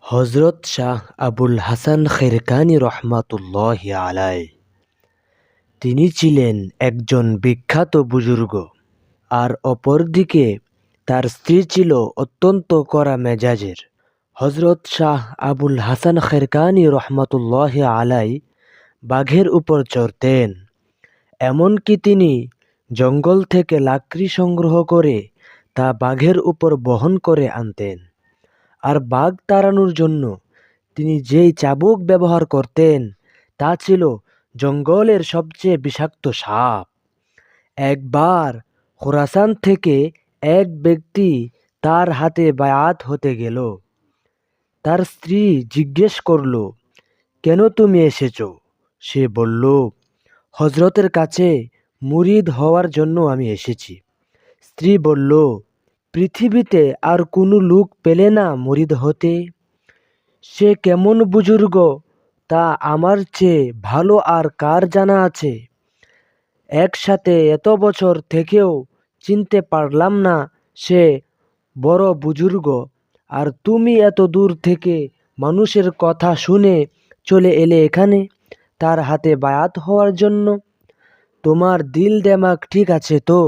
হযরত শাহ আবুল হাসান খেরকানী রহমাতুল্লাহি আলাইহ তিনি ছিলেন একজন বিখ্যাত বুজুর্গ, আর অপরদিকে তার স্ত্রী ছিল অত্যন্ত কড়া মেজাজের। হযরত শাহ আবুল হাসান খেরকানী রহমাতুল্লাহি আলাইহ বাঘের উপর চড়তেন। এমনকি তিনি জঙ্গল থেকে লাকড়ি সংগ্রহ করে তা বাঘের উপর বহন করে আনতেন। আর বাঘ তাড়ানোর জন্য তিনি যেই চাবুক ব্যবহার করতেন তা ছিল জঙ্গলের সবচেয়ে বিষাক্ত সাপ। একবার খোরাসান থেকে এক ব্যক্তি তার হাতে বায়াত হতে গেল। তার স্ত্রী জিজ্ঞেস করল, কেন তুমি এসেছ? সে বলল, হযরতের কাছে মুরিদ হওয়ার জন্য আমি এসেছি। স্ত্রী বলল, পৃথিবীতে আর কোনো লোক পেলে না মুরিদ হতে? সে কেমন বুজুর্গ তা আমার চেয়ে ভালো আর কার জানা আছে? একসাথে এত বছর থেকেও চিনতে পারলাম না সে বড় বুজুর্গ, আর তুমি এত দূর থেকে মানুষের কথা শুনে চলে এলে এখানে তার হাতে বায়াত হওয়ার জন্য। তোমার দিল দেমাগ ঠিক আছে তো?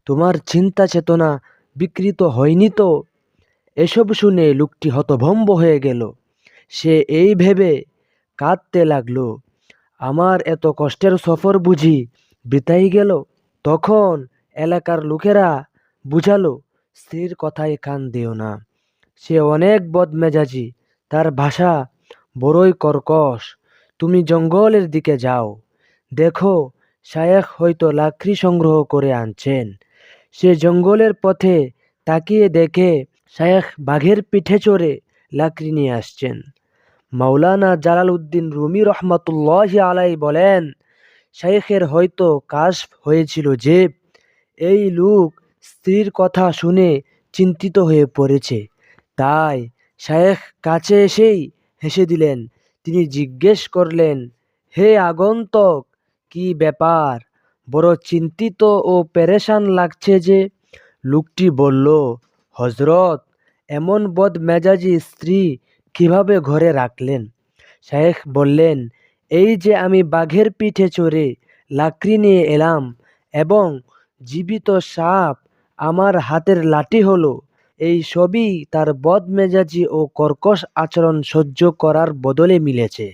তোমার চিন্তা চেতনা বিকৃত হয়নি তো? এসব শুনে লোকটি হতভম্ব হয়ে গেল। সে এই ভেবে কাঁদতে লাগলো, আমার এত কষ্টের সফর বুঝি বৃথাই গেল? তখন এলাকার লোকেরা বুঝালো, স্ত্রীর কথায় কান দিও না, সে অনেক বদমেজাজি, তার ভাষা বড়ই কর্কশ। তুমি জঙ্গলের দিকে যাও, দেখো শায়েখ হয়তো লাকড়ি সংগ্রহ করে আনছেন। সে জঙ্গলের পথে তাকিয়ে দেখে শায়েখ বাঘের পিঠে চড়ে লাকড়ি নিয়ে আসছেন। মাওলানা জালালউদ্দিন রুমি রহমাতুল্লাহি আলাইহি বলেন, শাইখের হয়তো কাশফ হয়েছিল যে এই লোক স্ত্রীর কথা শুনে চিন্তিত হয়ে পড়েছে, তাই শায়েখ কাছে এসেই হেসে দিলেন। তিনি জিজ্ঞেস করলেন, হে আগন্তক, কি ব্যাপার? বড় চিন্তিত ও পেরেশান লাগছে যে? লোকটি বলল, হযরত, এমন বদমেজাজি স্ত্রী কিভাবে ঘরে রাখলেন? শায়েখ বললেন, এই যে আমি বাঘের পিঠে চড়ে লাকড়ি নিয়ে এলাম এবং জীবিত সাপ আমার হাতের লাঠি হলো, এই সবই তার বদমেজাজি ও কর্কশ আচরণ সহ্য করার বদলে মিলেছে।